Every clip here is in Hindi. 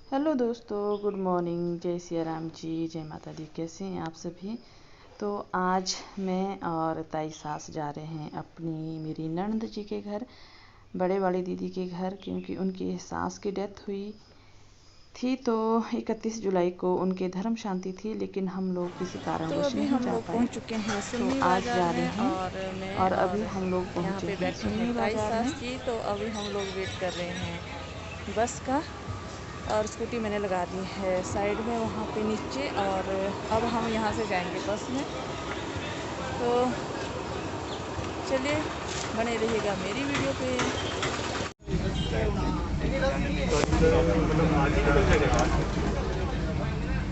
हेलो दोस्तों, गुड मॉर्निंग। जय सिया राम जी, जय माता दी। कैसे हैं आप सभी? तो आज मैं और ताई सास जा रहे हैं अपनी मेरी ननद जी के घर, बड़े वाली दीदी के घर, क्योंकि उनकी सास की डेथ हुई थी। तो 31 जुलाई को उनके धर्म शांति थी, लेकिन हम लोग किसी तो कारणवश अभी नहीं हम जा लोग पाए। पहुंच चुके हैं तो सुन्नी आज बाज़ार जा में, रहे हैं और मैं और अभी और हम लोग यहाँ पहुँचे पे हैं बैठे हैं सुन्नी ताई बाज़ार में। सास जी। तो अभी हम लोग वेट कर रहे हैं बस का, और स्कूटी मैंने लगा दी है साइड में वहाँ पे नीचे, और अब हम यहाँ से जाएंगे बस में। तो चलिए, बने रहिएगा मेरी वीडियो पे।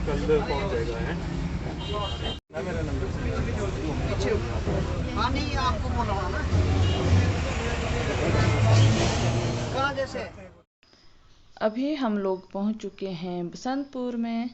कल पहुंच जाएगा है ना मेरा नंबर। हाँ नहीं, आपको बोला ना कहाँ जैसे। अभी हम लोग पहुँच चुके हैं बसंतपुर में।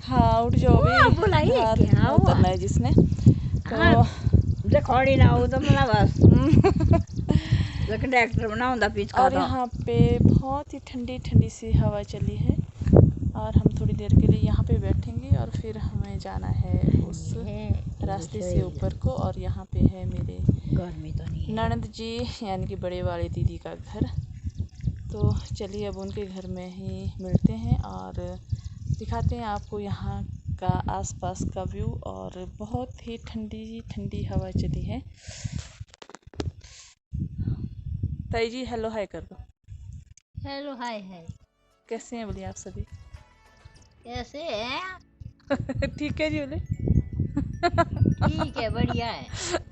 हाँ, उठ जाओ भी, धार उतरना है जिसने। तो खड़ी ना हो तो मतलब बस कंडक्टर बना होता पीछ का। और यहाँ पे बहुत ही ठंडी ठंडी सी हवा चली है, और हम थोड़ी देर के लिए यहाँ पे बैठेंगे और फिर हमें जाना है उस रास्ते से ऊपर को। और यहाँ पे है मेरे गर्मी तो नहीं ननद जी यानी कि बड़े वाली दीदी का घर। तो चलिए अब उनके घर में ही मिलते हैं और दिखाते हैं आपको यहाँ का आसपास का व्यू। और बहुत ही ठंडी ठंडी हवा चली है। ताई जी हेलो हाय कर दो। हेलो हाय हाय, कैसे हैं बोलिए आप सभी? कैसे हैं? ठीक है जी बोले। ठीक है, बढ़िया है।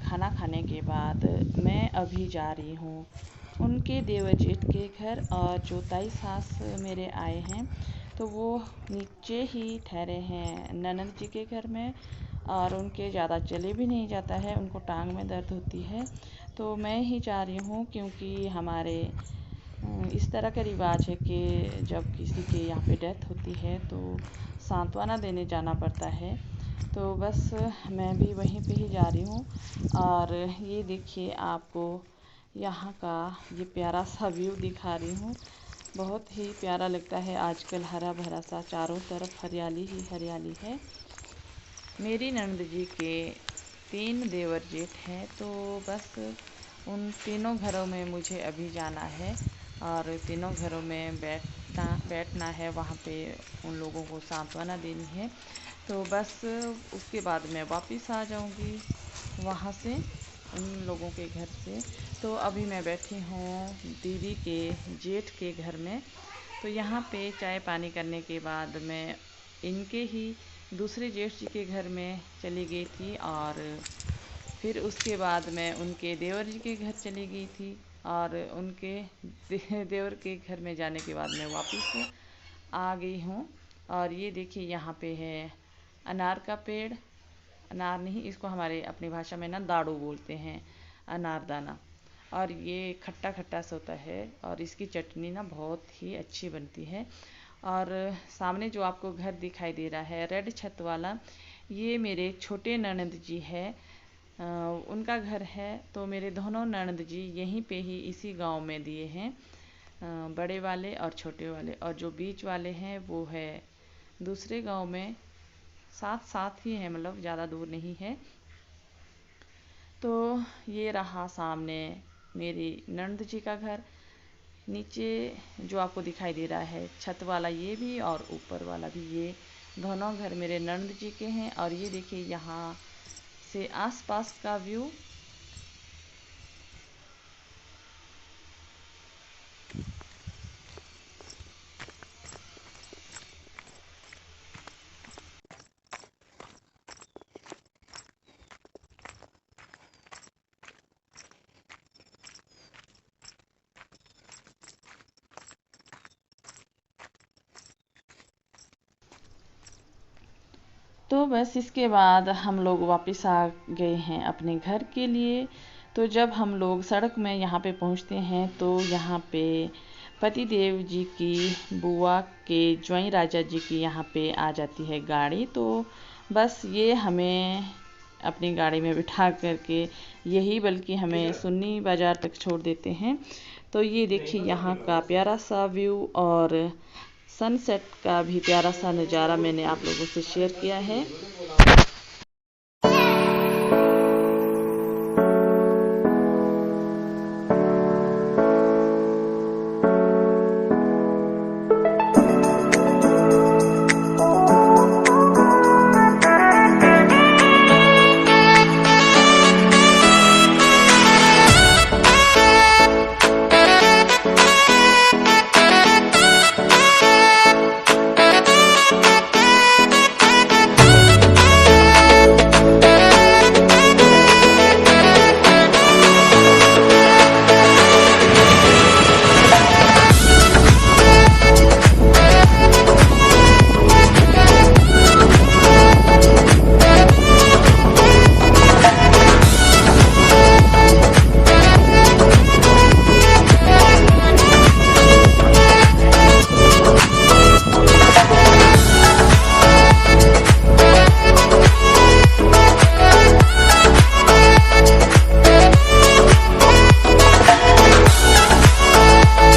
खाना खाने के बाद मैं अभी जा रही हूँ उनके देवर जेठ के घर। और जो ताई सास मेरे आए हैं तो वो नीचे ही ठहरे हैं ननद जी के घर में। और उनके ज़्यादा चले भी नहीं जाता है, उनको टांग में दर्द होती है। तो मैं ही जा रही हूँ क्योंकि हमारे इस तरह का रिवाज है कि जब किसी के यहाँ पे डेथ होती है तो सांत्वना देने जाना पड़ता है। तो बस मैं भी वहीं पे ही जा रही हूँ। और ये देखिए, आपको यहाँ का ये प्यारा सा व्यू दिखा रही हूँ। बहुत ही प्यारा लगता है, आजकल हरा भरा सा चारों तरफ हरियाली ही हरियाली है। मेरी ननद जी के 3 देवर जेठ हैं, तो बस उन तीनों घरों में मुझे अभी जाना है और तीनों घरों में बैठना है, वहाँ पे उन लोगों को सांत्वना देनी है। तो बस उसके बाद मैं वापस आ जाऊँगी वहाँ से, उन लोगों के घर से। तो अभी मैं बैठी हूँ दीदी के जेठ के घर में। तो यहाँ पे चाय पानी करने के बाद मैं इनके ही दूसरे जेठ जी के घर में चली गई थी और फिर उसके बाद मैं उनके देवर जी के घर चली गई थी। और उनके देवर के घर में जाने के बाद मैं वापस आ गई हूँ। और ये देखिए, यहाँ पे है अनार का पेड़। अनार नहीं, इसको हमारे अपनी भाषा में ना दाड़ू बोलते हैं, अनारदाना। और ये खट्टा खट्टा सा होता है और इसकी चटनी ना बहुत ही अच्छी बनती है। और सामने जो आपको घर दिखाई दे रहा है रेड छत वाला, ये मेरे छोटे ननद जी है, उनका घर है। तो मेरे दोनों ननद जी यहीं पे ही इसी गांव में दिए हैं, बड़े वाले और छोटे वाले। और जो बीच वाले हैं वो है दूसरे गांव में, साथ साथ ही है, मतलब ज़्यादा दूर नहीं है। तो ये रहा सामने मेरी ननद जी का घर। नीचे जो आपको दिखाई दे रहा है छत वाला, ये भी और ऊपर वाला भी, ये दोनों घर मेरे ननद जी के हैं। और ये देखिए यहाँ से आसपास का व्यू। तो बस इसके बाद हम लोग वापस आ गए हैं अपने घर के लिए। तो जब हम लोग सड़क में यहाँ पे पहुँचते हैं तो यहाँ पे पतिदेव जी की बुआ के ज्वाइं राजा जी की यहाँ पे आ जाती है गाड़ी। तो बस ये हमें अपनी गाड़ी में बिठा करके यही बल्कि हमें सुन्नी बाज़ार तक छोड़ देते हैं। तो ये देखिए यहाँ का प्यारा सा व्यू और सनसेट का भी प्यारा सा नज़ारा मैंने आप लोगों से शेयर किया है।